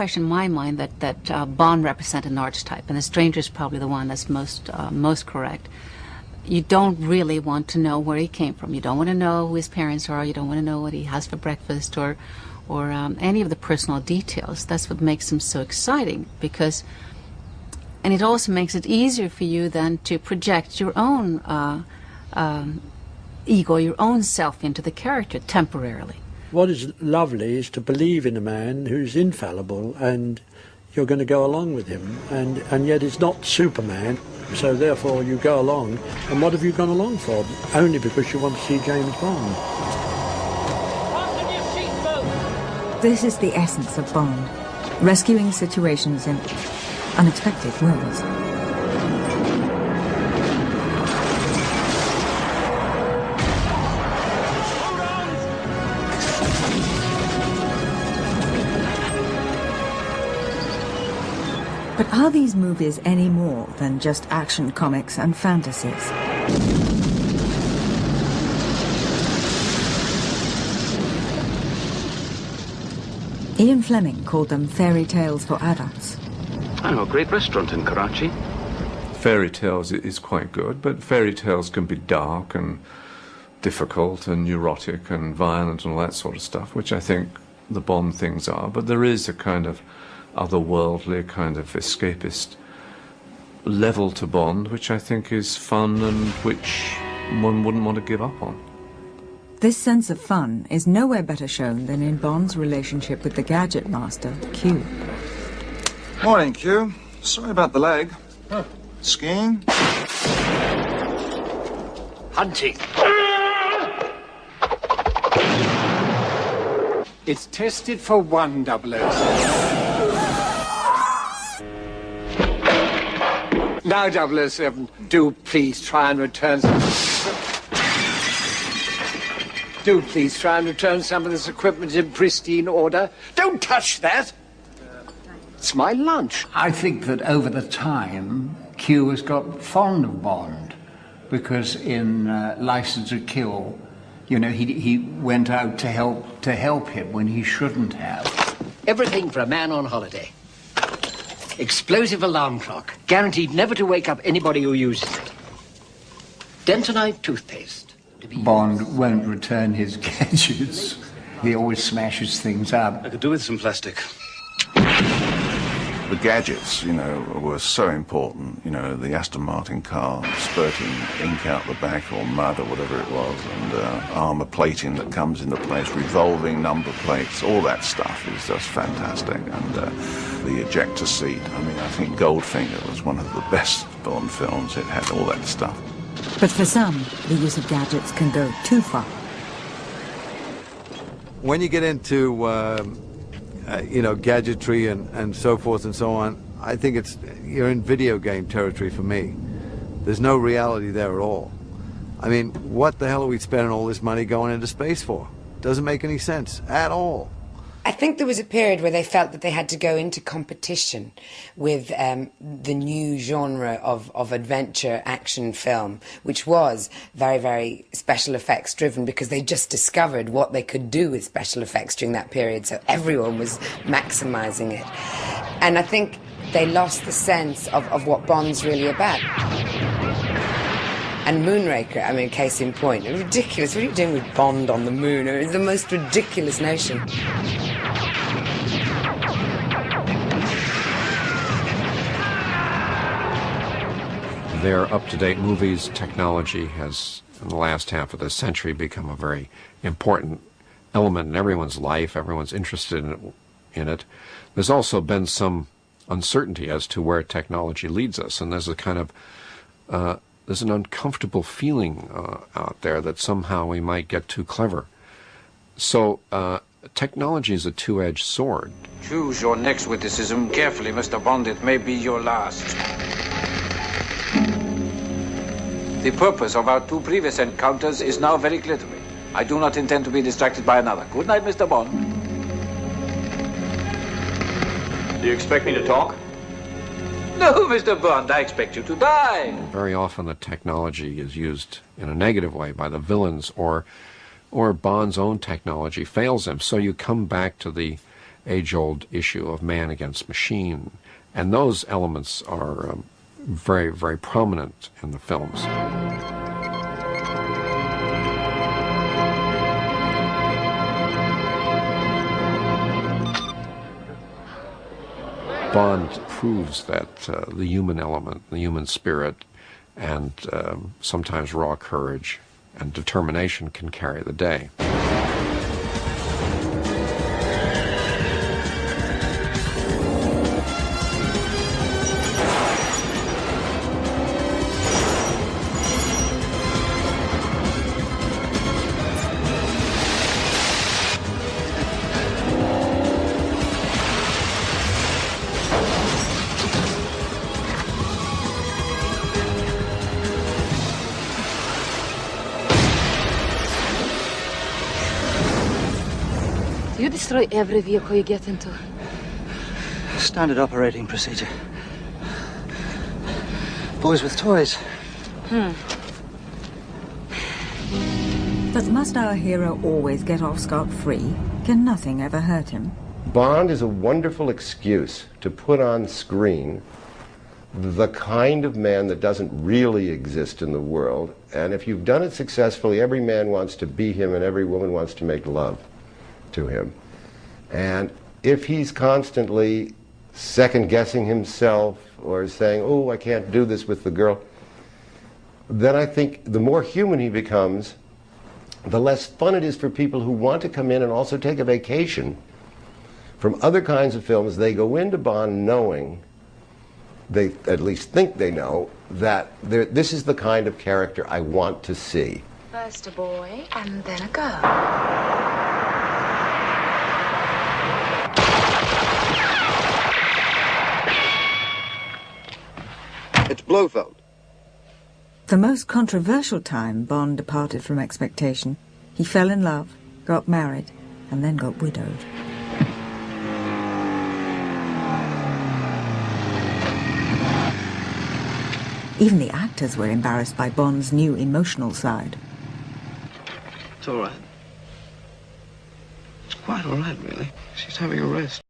question in my mind that Bond represented an archetype, and The Stranger is probably the one that's most correct. You don't really want to know where he came from. You don't want to know who his parents are. You don't want to know what he has for breakfast or any of the personal details. That's what makes him so exciting, and it also makes it easier for you then to project your own ego, your own self into the character temporarily. What is lovely is to believe in a man who's infallible and you're going to go along with him, and yet he's not Superman, so therefore you go along. And what have you gone along for? Only because you want to see James Bond. This is the essence of Bond, rescuing situations in unexpected ways. But are these movies any more than just action comics and fantasies? Ian Fleming called them fairy tales for adults. I know a great restaurant in Karachi. Fairy tales is quite good, but fairy tales can be dark and difficult and neurotic and violent and all that sort of stuff, which I think the Bond things are. But there is a kind of otherworldly, kind of escapist level to Bond, which I think is fun and which one wouldn't want to give up on. This sense of fun is nowhere better shown than in Bond's relationship with the gadget master, Q. Morning, Q. Sorry about the leg. Huh. Skiing? Hunting. It's tested for 100. Now, 007, do please try and return some... Do please try and return some of this equipment in pristine order. Don't touch that! It's my lunch. I think that over the time, Q has got fond of Bond, because in License to Kill, you know, he went out to help him when he shouldn't have. Everything for a man on holiday. Explosive alarm clock, guaranteed never to wake up anybody who uses it. Dentonite toothpaste. Bond won't return his gadgets. He always smashes things up. I could do with some plastic. The gadgets, you know, were so important. You know, the Aston Martin car spurting ink out the back or mud or whatever it was, and armour plating that comes into place, revolving number plates, all that stuff is just fantastic. And the ejector seat, I mean, I think Goldfinger was one of the best Bond films. It had all that stuff. But for some, the use of gadgets can go too far. When you get into you know, gadgetry and so forth and so on, I think you're in video game territory for me. There's no reality there at all. I mean, what the hell are we spending all this money going into space for? Doesn't make any sense at all. I think there was a period where they felt that they had to go into competition with the new genre of adventure action film, which was very, very special effects driven, because they just discovered what they could do with special effects during that period, so everyone was maximising it. And I think they lost the sense of what Bond's really about. And Moonraker, I mean, case in point, ridiculous. What are you doing with Bond on the moon? It's the most ridiculous notion. They're up-to-date movies. Technology has, in the last half of the century, become a very important element in everyone's life. Everyone's interested in it. There's also been some uncertainty as to where technology leads us, and there's a kind of there's an uncomfortable feeling out there that somehow we might get too clever. So technology is a two-edged sword. Choose your next witticism carefully, Mr. Bond. It may be your last. The purpose of our two previous encounters is now very clear to me. I do not intend to be distracted by another. Good night, Mr. Bond. Do you expect me to talk? No, Mr. Bond, I expect you to die. Very often the technology is used in a negative way by the villains, or Bond's own technology fails him. So you come back to the age-old issue of man against machine. And those elements are very, very prominent in the films. Bond proves that the human element, the human spirit, and sometimes raw courage and determination can carry the day. You destroy every vehicle you get into. Standard operating procedure. Boys with toys. But must our hero always get off scot-free? Can nothing ever hurt him? Bond is a wonderful excuse to put on screen the kind of man that doesn't really exist in the world. And if you've done it successfully, every man wants to be him and every woman wants to make love to him. And if he's constantly second-guessing himself or saying, oh, I can't do this with the girl, then I think the more human he becomes, the less fun it is for people who want to come in and also take a vacation from other kinds of films. They go into Bond knowing, they at least think they know, that this is the kind of character I want to see. First a boy and then a girl. It's Blofeld. The most controversial time Bond departed from expectation. He fell in love, got married, and then got widowed. Even the actors were embarrassed by Bond's new emotional side. It's all right. It's quite all right, really. She's having a rest.